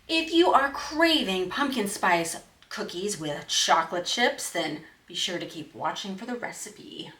If you are craving pumpkin spice cookies with chocolate chips, then be sure to keep watching for the recipe.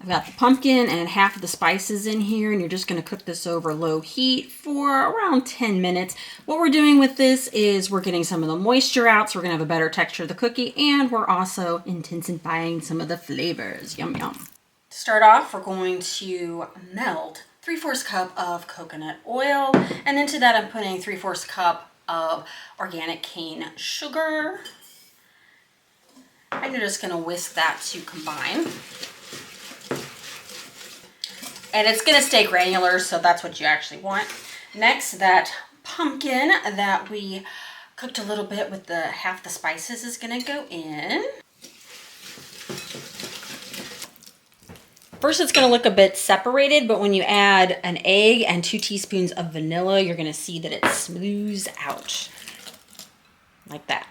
I've got the pumpkin and half of the spices in here, and you're just going to cook this over low heat for around 10 minutes. What we're doing with this is we're getting some of the moisture out, so we're going to have a better texture of the cookie, and we're also intensifying some of the flavors. Yum, yum. To start off, we're going to melt 3/4 cup of coconut oil, and into that I'm putting 3/4 cup of organic cane sugar. And you're just going to whisk that to combine. And it's going to stay granular, so that's what you actually want. Next, that pumpkin that we cooked a little bit with the half the spices is going to go in. First, it's going to look a bit separated, but when you add an egg and 2 teaspoons of vanilla, you're going to see that it smooths out like that.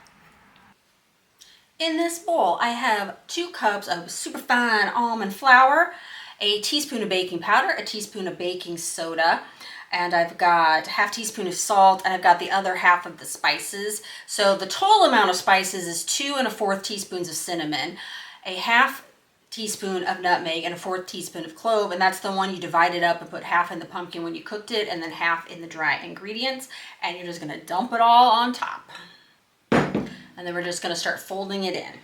In this bowl, I have 2 cups of superfine almond flour, a teaspoon of baking powder, a teaspoon of baking soda, and I've got ½ teaspoon of salt, and I've got the other half of the spices. So the total amount of spices is 2 1/4 teaspoons of cinnamon, a ½ teaspoon of nutmeg, and a 1/4 teaspoon of clove, and that's the one you divided up and put half in the pumpkin when you cooked it and then half in the dry ingredients, and you're just going to dump it all on top. And then we're just going to start folding it in.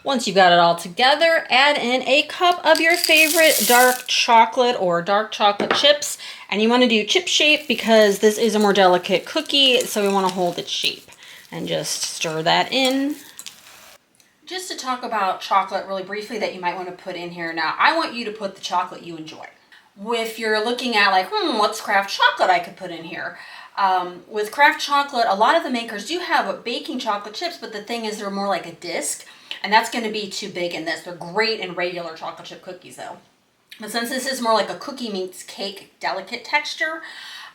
Once you've got it all together, add in a cup of your favorite dark chocolate or dark chocolate chips. And you want to do chip shape because this is a more delicate cookie, so we want to hold its shape. And just stir that in. Just to talk about chocolate really briefly that you might want to put in here. Now, I want you to put the chocolate you enjoy. If you're looking at like, what's craft chocolate I could put in here? With craft chocolate, a lot of the makers do have baking chocolate chips, but the thing is they're more like a disc. And that's going to be too big in this. They're great in regular chocolate chip cookies though. But since this is more like a cookie meets cake delicate texture,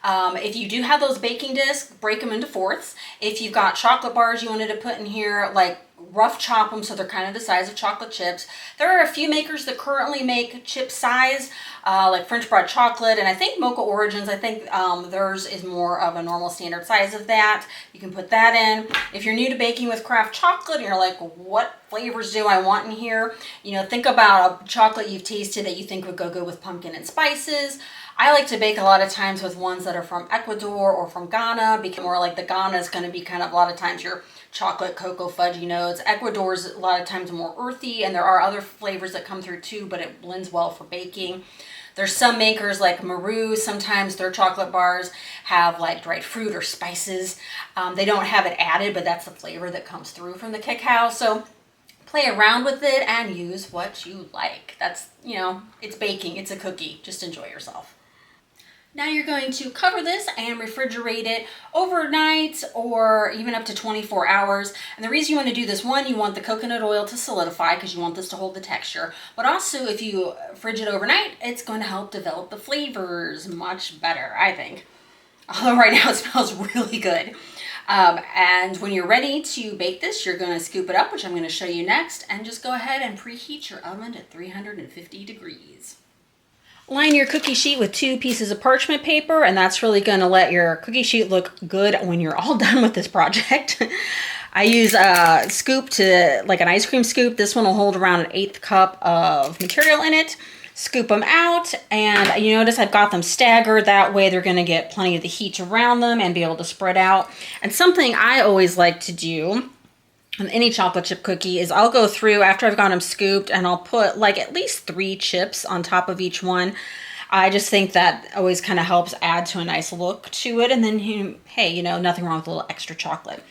if you do have those baking discs, break them into fourths. If you've got chocolate bars you wanted to put in here, like rough chop them so they're kind of the size of chocolate chips. There are a few makers that currently make chip size, like French Broad Chocolate, and I think Mocha Origins. I think theirs is more of a normal standard size of that. You can put that in. If you're new to baking with craft chocolate and you're like, what flavors do I want in here? You know, think about a chocolate you've tasted that you think would go good with pumpkin and spices. I like to bake a lot of times with ones that are from Ecuador or from Ghana, because more like the Ghana is going to be kind of a lot of times your chocolate, cocoa, fudgy notes. Ecuador's a lot of times more earthy, and there are other flavors that come through too, but it blends well for baking. There's some makers like Maru, sometimes their chocolate bars have like dried fruit or spices. They don't have it added, but that's the flavor that comes through from the cacao. So play around with it and use what you like. That's, you know, it's baking, it's a cookie. Just enjoy yourself. Now you're going to cover this and refrigerate it overnight or even up to 24 hours. And the reason you want to do this, one, you want the coconut oil to solidify because you want this to hold the texture. But also if you fridge it overnight, it's going to help develop the flavors much better, I think. Although right now it smells really good. And when you're ready to bake this, you're going to scoop it up, which I'm going to show you next. And just go ahead and preheat your oven at 350 degrees. Line your cookie sheet with 2 pieces of parchment paper, and that's really going to let your cookie sheet look good when you're all done with this project. I use a scoop to, like an ice cream scoop. This one will hold around an 1/8 cup of material in it. Scoop them out, and you notice I've got them staggered. That way they're going to get plenty of the heat around them and be able to spread out. And something I always like to do on any chocolate chip cookie is I'll go through after I've got them scooped and I'll put like at least 3 chips on top of each one. I just think that always kind of helps add to a nice look to it. And then, hey, you know, nothing wrong with a little extra chocolate.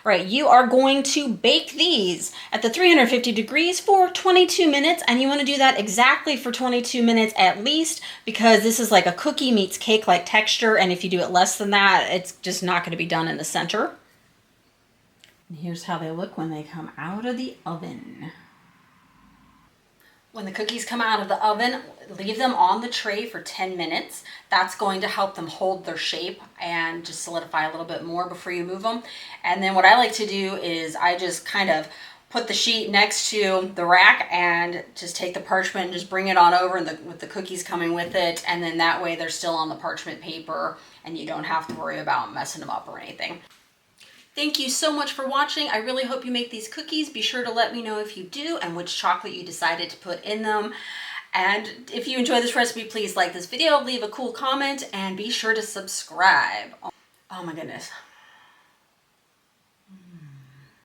All right, you are going to bake these at the 350 degrees for 22 minutes. And you want to do that exactly for 22 minutes at least, because this is like a cookie meets cake-like texture. And if you do it less than that, it's just not going to be done in the center. And here's how they look when they come out of the oven. When the cookies come out of the oven, leave them on the tray for 10 minutes. That's going to help them hold their shape and just solidify a little bit more before you move them. And then what I like to do is I just kind of put the sheet next to the rack and just take the parchment and just bring it on over, and with the cookies coming with it, and then that way they're still on the parchment paper and you don't have to worry about messing them up or anything. Thank you so much for watching. I really hope you make these cookies. Be sure to let me know if you do and which chocolate you decided to put in them. And if you enjoy this recipe, please like this video, leave a cool comment, and be sure to subscribe. Oh my goodness.